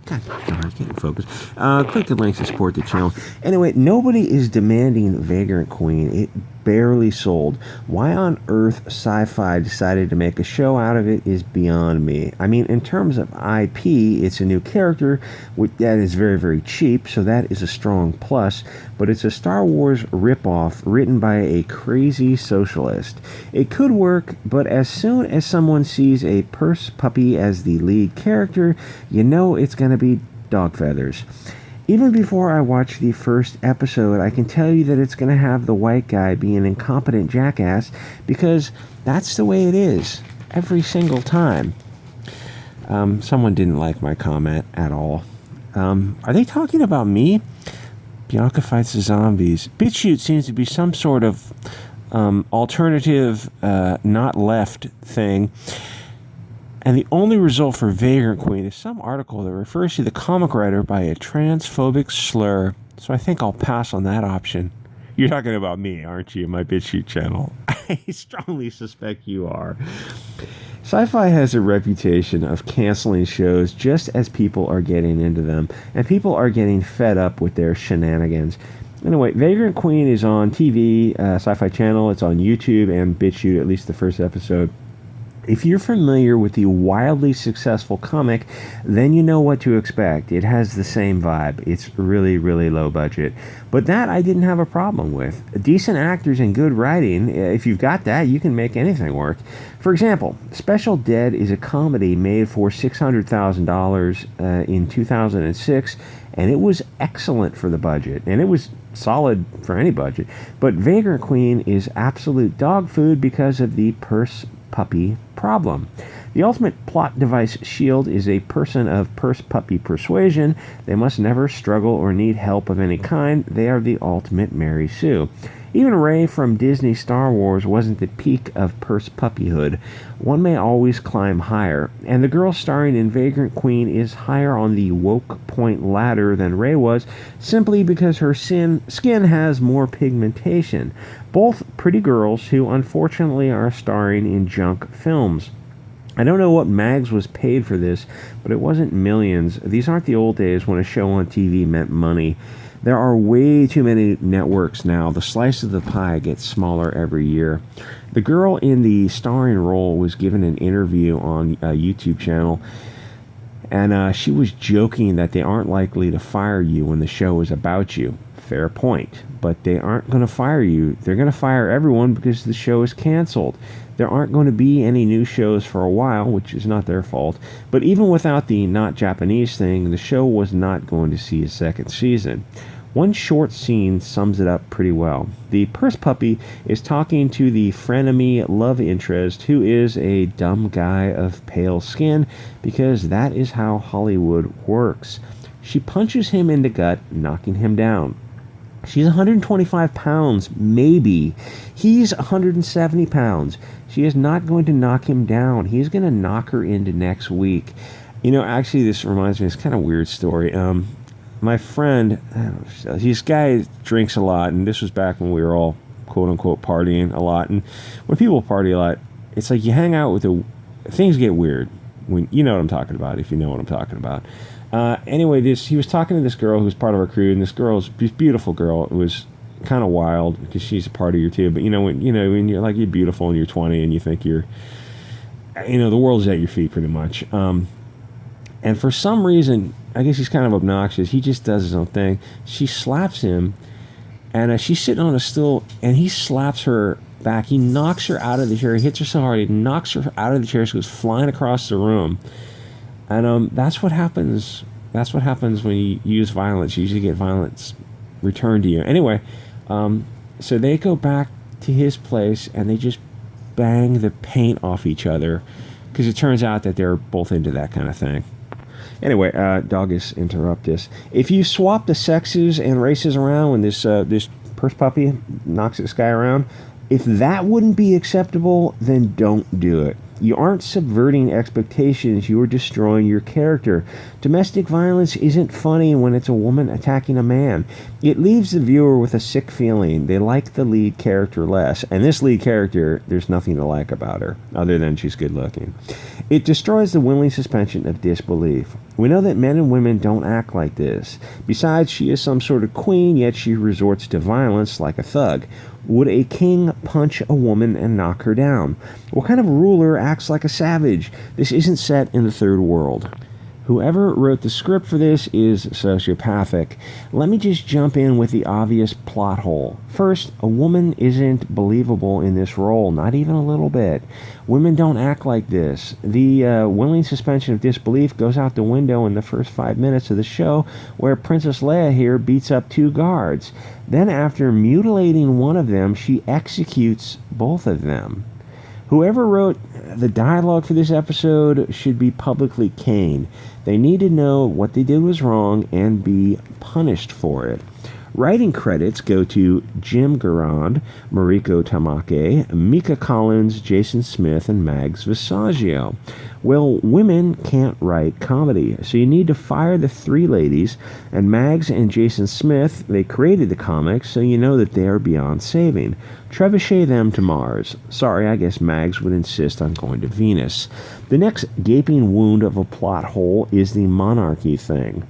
God darn, I can't focus. Click the links to support the channel. Anyway, nobody is demanding Vagrant Queen. It barely sold. Why on earth Sci-Fi decided to make a show out of it is beyond me. I mean, in terms of IP, it's a new character that is very, very cheap, so that is a strong plus, but it's a Star Wars ripoff written by a crazy socialist. It could work, but as soon as someone sees a purse puppy as the lead character, you know it's going to be dog feathers. Even before I watch the first episode, I can tell you that it's going to have the white guy be an incompetent jackass, because that's the way it is every single time. Someone didn't like my comment at all. Are they talking about me? Bianca fights the zombies. BitChute seems to be some sort of alternative, not left thing. And the only result for Vagrant Queen is some article that refers to the comic writer by a transphobic slur. So I think I'll pass on that option. You're talking about me, aren't you? My BitChute channel. I strongly suspect you are. Sci-Fi has a reputation of canceling shows just as people are getting into them, and people are getting fed up with their shenanigans. Anyway, Vagrant Queen is on TV, Sci-Fi Channel. It's on YouTube and BitChute, at least the first episode. If you're familiar with the wildly successful comic, then you know what to expect. It has the same vibe. It's really, really low budget. But that I didn't have a problem with. Decent actors and good writing, if you've got that, you can make anything work. For example, Special Dead is a comedy made for $600,000 in 2006, and it was excellent for the budget, and it was solid for any budget. But Vagrant Queen is absolute dog food because of the purse puppy problem. The ultimate plot device shield is a person of purse puppy persuasion. They must never struggle or need help of any kind. They are the ultimate Mary Sue. Even Rey from Disney Star Wars wasn't the peak of purse puppyhood. One may always climb higher, and the girl starring in Vagrant Queen is higher on the woke point ladder than Rey was, simply because her skin has more pigmentation. Both pretty girls who unfortunately are starring in junk films. I don't know what Mags was paid for this, but it wasn't millions. These aren't the old days when a show on TV meant money. There are way too many networks now. The slice of the pie gets smaller every year. The girl in the starring role was given an interview on a YouTube channel, and she was joking that they aren't likely to fire you when the show is about you. Fair point. But they aren't going to fire you. They're going to fire everyone because the show is canceled. There aren't going to be any new shows for a while, which is not their fault. But even without the not Japanese thing, the show was not going to see a second season. One short scene sums it up pretty well. The purse puppy is talking to the frenemy love interest, who is a dumb guy of pale skin, because that is how Hollywood works. She punches him in the gut, knocking him down. She's 125 pounds, maybe. He's 170 pounds. She is not going to knock him down. He's going to knock her into next week. You know, actually, this reminds me, it's kind of a weird story. My friend, this guy drinks a lot, and this was back when we were all, quote-unquote, partying a lot. And when people party a lot, it's like you hang out with things get weird. When you know what I'm talking about, if you know what I'm talking about. Anyway, he was talking to this girl who was part of our crew, and this beautiful girl. It was kind of wild because she's a partier too. But when you're beautiful and you're 20 and you think the world's at your feet pretty much. And for some reason, I guess he's kind of obnoxious. He just does his own thing. She slaps him, and she's sitting on a stool, and he slaps her back. He knocks her out of the chair. He hits her so hard, he knocks her out of the chair. She goes flying across the room. And that's what happens. That's what happens when you use violence. You usually get violence returned to you. Anyway, so they go back to his place, and they just bang the paint off each other, because it turns out that they're both into that kind of thing. Anyway, doggus interrupt this. If you swap the sexes and races around when this purse puppy knocks this guy around, if that wouldn't be acceptable, then don't do it. You aren't subverting expectations, you are destroying your character. Domestic violence isn't funny when it's a woman attacking a man. It leaves the viewer with a sick feeling. They like the lead character less. And this lead character, there's nothing to like about her, other than she's good looking. It destroys the willing suspension of disbelief. We know that men and women don't act like this. Besides, she is some sort of queen, yet she resorts to violence like a thug. Would a king punch a woman and knock her down? What kind of ruler acts like a savage? This isn't set in the third world. Whoever wrote the script for this is sociopathic. Let me just jump in with the obvious plot hole. First, a woman isn't believable in this role, not even a little bit. Women don't act like this. The willing suspension of disbelief goes out the window in the first 5 minutes of the show, where Princess Leia here beats up 2 guards. Then after mutilating one of them, she executes both of them. Whoever wrote the dialogue for this episode should be publicly caned. They need to know what they did was wrong and be punished for it. Writing credits go to Jim Garand, Mariko Tamake, Mika Collins, Jason Smith, and Mags Visaggio. Well, women can't write comedy, so you need to fire the 3 ladies, and Mags and Jason Smith, they created the comics, so you know that they are beyond saving. Trebuchet them to Mars. Sorry, I guess Mags would insist on going to Venus. The next gaping wound of a plot hole is the monarchy thing.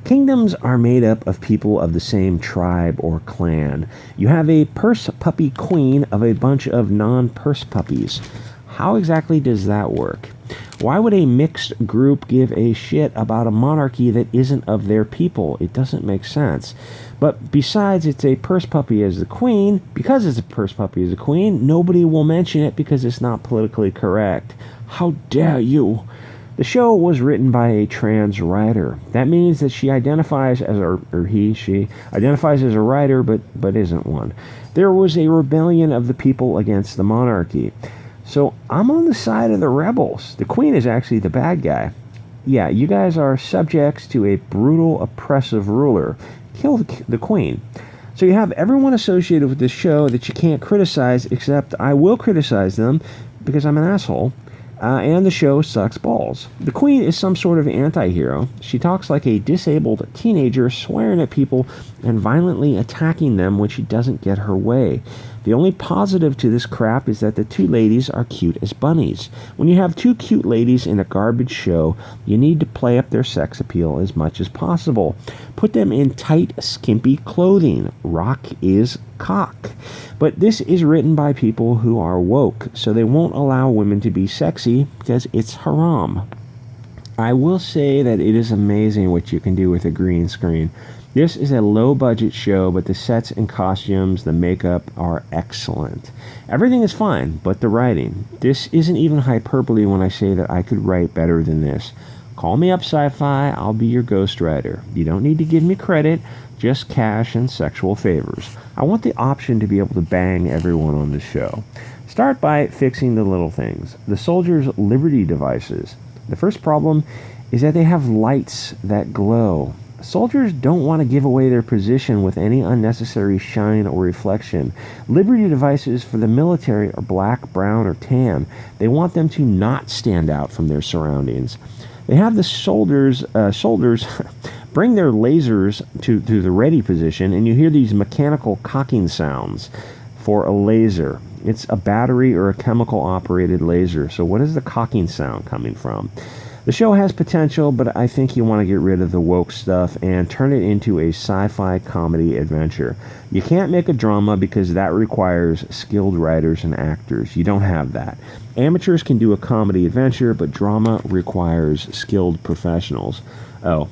Kingdoms are made up of people of the same tribe or clan. You have a purse puppy queen of a bunch of non-purse puppies. How exactly does that work? Why would a mixed group give a shit about a monarchy that isn't of their people? It doesn't make sense. But besides, it's a purse puppy as the queen. Because it's a purse puppy as the queen, nobody will mention it because it's not politically correct. How dare you? The show was written by a trans writer. That means that she identifies as she identifies as a writer, but isn't one. There was a rebellion of the people against the monarchy. So I'm on the side of the rebels. The queen is actually the bad guy. Yeah, you guys are subjects to a brutal, oppressive ruler. Kill the queen. So you have everyone associated with this show that you can't criticize, except I will criticize them because I'm an asshole. And the show sucks balls. The queen is some sort of anti-hero. She talks like a disabled teenager, swearing at people and violently attacking them when she doesn't get her way. The only positive to this crap is that the 2 ladies are cute as bunnies. When you have 2 cute ladies in a garbage show, you need to play up their sex appeal as much as possible. Put them in tight, skimpy clothing. Rock is cock. But this is written by people who are woke, so they won't allow women to be sexy because it's haram. I will say that it is amazing what you can do with a green screen. This is a low-budget show, but the sets and costumes, the makeup are excellent. Everything is fine, but the writing. This isn't even hyperbole when I say that I could write better than this. Call me up, Sci-Fi. I'll be your ghostwriter. You don't need to give me credit, just cash and sexual favors. I want the option to be able to bang everyone on the show. Start by fixing the little things. The soldiers' liberty devices. The first problem is that they have lights that glow. Soldiers don't want to give away their position with any unnecessary shine or reflection. Liberty devices for the military are black, brown, or tan. They want them to not stand out from their surroundings. They have the soldiers bring their lasers to the ready position, and you hear these mechanical cocking sounds for a laser. It's a battery or a chemical-operated laser. So what is the cocking sound coming from? The show has potential, but I think you want to get rid of the woke stuff and turn it into a sci-fi comedy adventure. You can't make a drama because that requires skilled writers and actors. You don't have that. Amateurs can do a comedy adventure, but drama requires skilled professionals. Oh,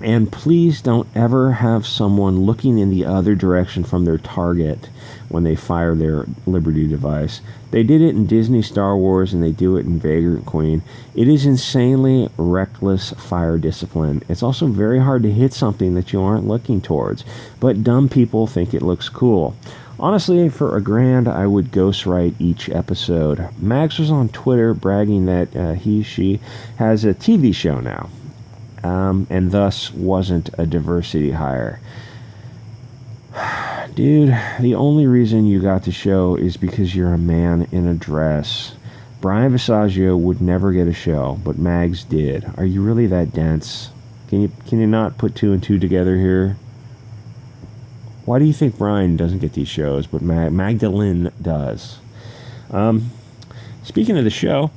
and please don't ever have someone looking in the other direction from their target when they fire their Liberty device. They did it in Disney Star Wars, and they do it in Vagrant Queen. It is insanely reckless fire discipline. It's also very hard to hit something that you aren't looking towards, but dumb people think it looks cool. Honestly, for $1,000, I would ghostwrite each episode. Max was on Twitter bragging that she has a TV show now. And thus wasn't a diversity hire. Dude, the only reason you got the show is because you're a man in a dress. Brian Visaggio would never get a show, but Mags did. Are you really that dense? Can you not put two and two together here? Why do you think Brian doesn't get these shows, but Magdalene does? Speaking of the show,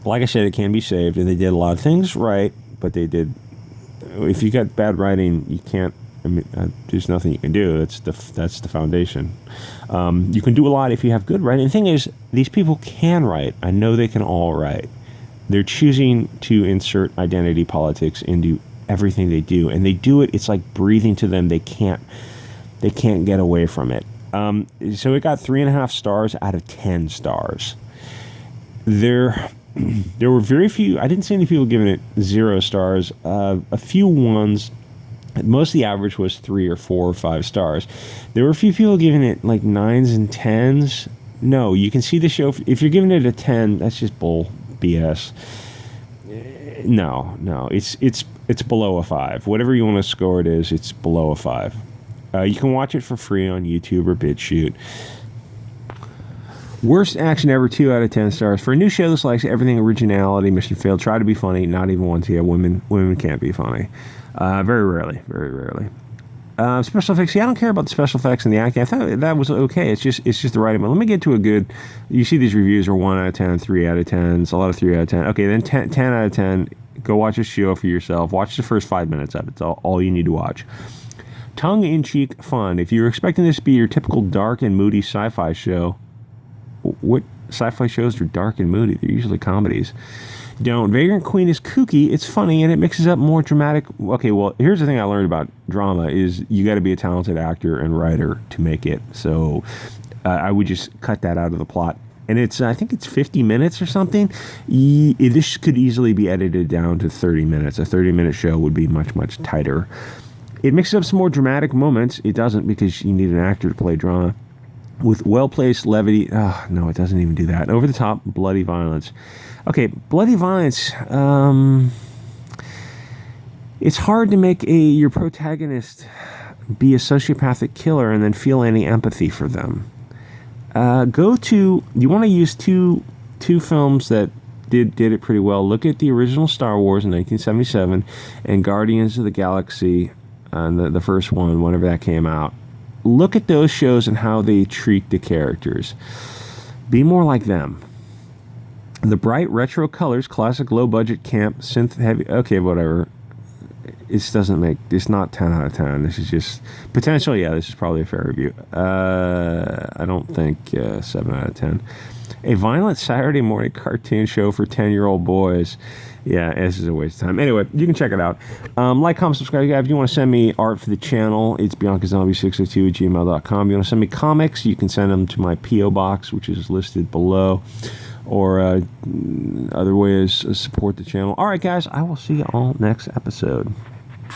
like I said, it can be saved, and they did a lot of things right, but they did. If you got bad writing, you can't. I mean, there's nothing you can do. That's the foundation. You can do a lot if you have good writing. The thing is, these people can write. I know they can all write. They're choosing to insert identity politics into everything they do, and they do it. It's like breathing to them. They can't get away from it. So it got 3.5 stars out of 10 stars. There were very few. I didn't see any people giving it 0 stars. A few ones. Most of the average was 3 or 4 or 5 stars. There were a few people giving it like 9s and 10s. No, you can see the show. If you're giving it a 10, that's just bull BS. No, it's below a 5. Whatever you want to score it is, it's below a 5. You can watch it for free on YouTube or BitChute. Worst action ever, 2 out of 10 stars. For a new show that likes everything originality, mission failed, try to be funny, not even once. Yeah, women can't be funny. Very rarely. Special effects. Yeah, I don't care about the special effects and the acting. I thought that was okay. It's just the writing. But let me get to a good. You see these reviews are 1 out of 10, 3 out of 10. It's a lot of 3 out of 10. Okay, then 10 out of 10. Go watch a show for yourself. Watch the first 5 minutes of it. It's all you need to watch. Tongue-in-cheek fun. If you're expecting this to be your typical dark and moody sci-fi show, what sci-fi shows are dark and moody? They're usually comedies. Don't. Vagrant Queen is kooky, it's funny, and it mixes up more dramatic. Okay, well, here's the thing I learned about drama is you got to be a talented actor and writer to make it. So I would just cut that out of the plot. And I think it's 50 minutes or something. This could easily be edited down to 30 minutes. A 30-minute show would be much, much tighter. It mixes up some more dramatic moments. It doesn't, because you need an actor to play drama. With well-placed levity. Oh, no, it doesn't even do that. Over the top, bloody violence. Okay, bloody violence. It's hard to make your protagonist be a sociopathic killer and then feel any empathy for them. You want to use two films that did it pretty well. Look at the original Star Wars in 1977 and Guardians of the Galaxy, the first one, whenever that came out. Look at those shows and how they treat the characters. Be more like them. The bright retro colors, classic low budget camp, synth heavy. Okay, whatever. It's not 10 out of 10. This is just potential. Yeah, this is probably a fair review. I don't think 7 out of 10. A violent Saturday morning cartoon show for 10-year-old boys. Yeah, this is a waste of time. Anyway, you can check it out. Like, comment, subscribe. If you want to send me art for the channel, it's Bianca Zombie 602 at gmail.com. If you want to send me comics, you can send them to my P.O. box, which is listed below. Or other ways to support the channel. All right, guys, I will see you all next episode.